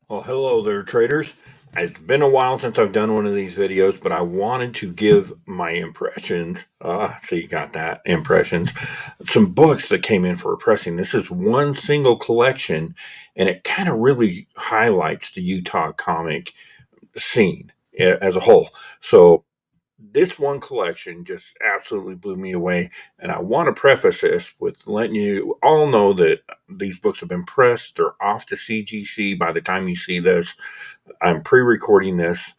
Well, hello there, traders. It's been a while since I've done one of these videos, but I wanted to give my impressions. So you got that, impressions. Some books that came in for pressing. This is one single collection, and it kind of really highlights the Utah comic scene as a whole. So this one collection just absolutely blew me away. And I want to preface this with letting you all know that these books have been pressed. They're off to CGC by the time you see this. I'm pre recording this.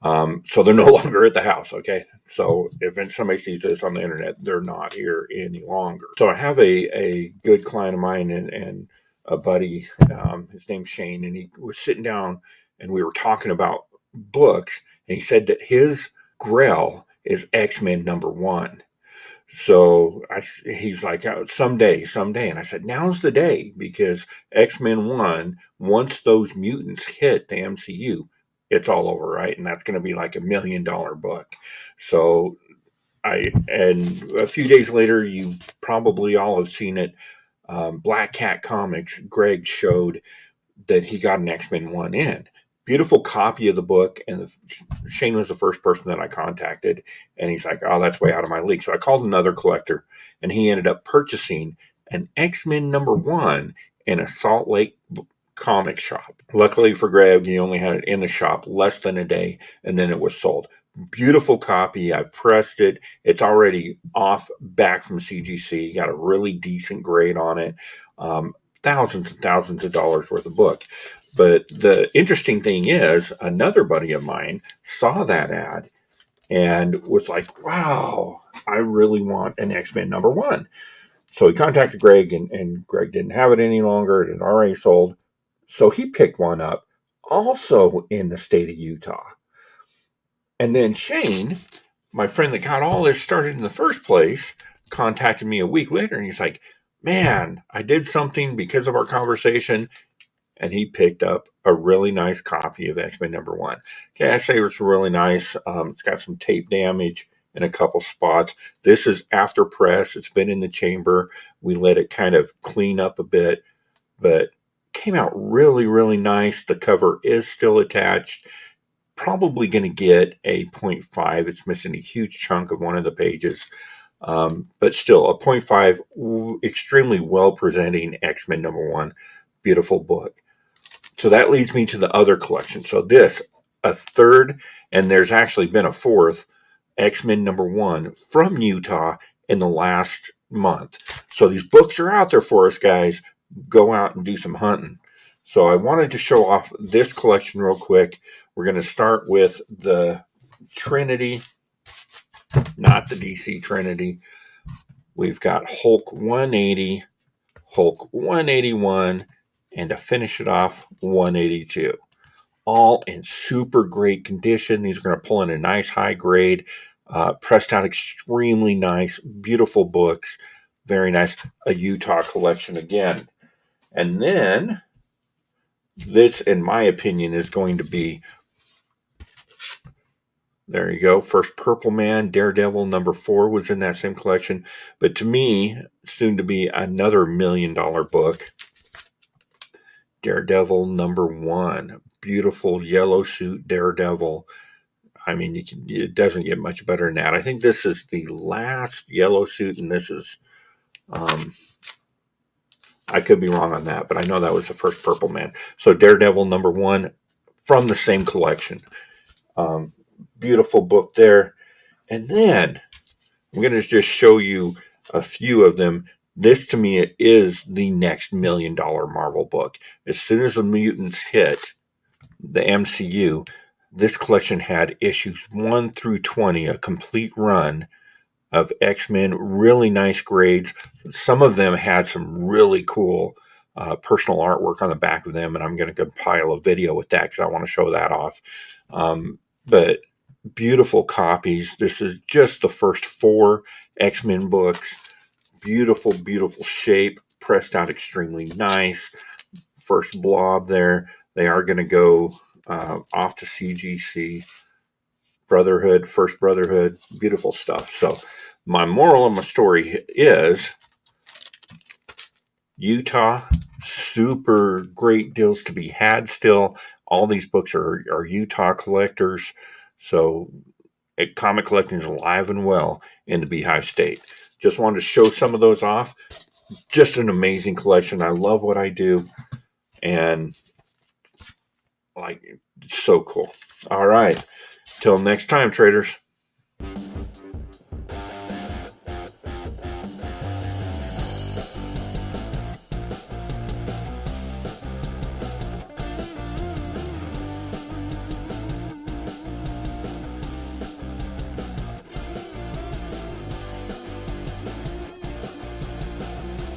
So they're no longer at the house. Okay. So if somebody sees this on the internet, they're not here any longer. So I have a good client of mine and a buddy. His name's Shane, and he was sitting down and we were talking about books. And he said that his Grell is X-Men #1. So he's like, someday. And I said, now's the day because X-Men 1, once those mutants hit the MCU, it's all over, right? And that's going to be like $1 million book. So and a few days later, you probably all have seen it. Black Cat Comics, Greg showed that he got an X-Men 1 in. Beautiful copy of the book, and Shane was the first person that I contacted, and he's like, "Oh, that's way out of my league." So I called another collector, and he ended up purchasing an X-Men #1 in a Salt Lake comic shop. Luckily for Greg, he only had it in the shop less than a day, and then it was sold. Beautiful copy. I pressed it. It's already off back from CGC. Got a really decent grade on it. Thousands and thousands of dollars worth of book. But the interesting thing is, another buddy of mine saw that ad and was like, wow, I really want an X-Men #1. So he contacted Greg, and Greg didn't have it any longer. It had already sold. So he picked one up also in the state of Utah. And then Shane, my friend that got all this started in the first place, contacted me a week later and he's like, man, I did something because of our conversation. And he picked up a really nice copy of X-Men #1. Okay, I say it was really nice. It's got some tape damage in a couple spots. This is after press. It's been in the chamber. We let it kind of clean up a bit, but came out really, really nice. The cover is still attached. Probably going to get a 0.5. It's missing a huge chunk of one of the pages. But still, a 0.5, extremely well presenting X-Men #1. Beautiful book. So that leads me to the other collection. So this, a third, and there's actually been a fourth X-Men #1 from Utah in the last month. So these books are out there for us, guys. Go out and do some hunting. So I wanted to show off this collection real quick. We're going to start with the Trinity, not the DC Trinity. We've got Hulk 180, Hulk 181, and to finish it off, 182. All in super great condition. These are going to pull in a nice high grade, pressed out extremely nice, beautiful books. Very nice. A Utah collection again. And then this, in my opinion, is going to be, there you go. First Purple Man, Daredevil #4 was in that same collection. But to me, soon to be another $1 million book. Daredevil #1. Beautiful yellow suit Daredevil. I mean, it doesn't get much better than that. I think this is the last yellow suit, and this is, I could be wrong on that, but I know that was the first Purple Man. So Daredevil #1 from the same collection. Beautiful book there. And then I'm going to just show you a few of them. This to me is the next $1 million Marvel book. As soon as the mutants hit the MCU, this collection had issues 1 through 20, a complete run of X-Men, really nice grades. Some of them had some really cool personal artwork on the back of them, and I'm going to compile a video with that because I want to show that off. But beautiful copies. This is just the first 4 X-Men books. Beautiful, beautiful shape, pressed out extremely nice. First blob there. They are going to go off to CGC. Brotherhood, First Brotherhood, beautiful stuff. So my moral of my story is Utah super great deals to be had still. All these books are Utah collectors. So comic collecting is alive and well in the Beehive State. Just wanted to show some of those off. Just an amazing collection. I love what I do. And like, it's so cool. All right. Till next time, traders.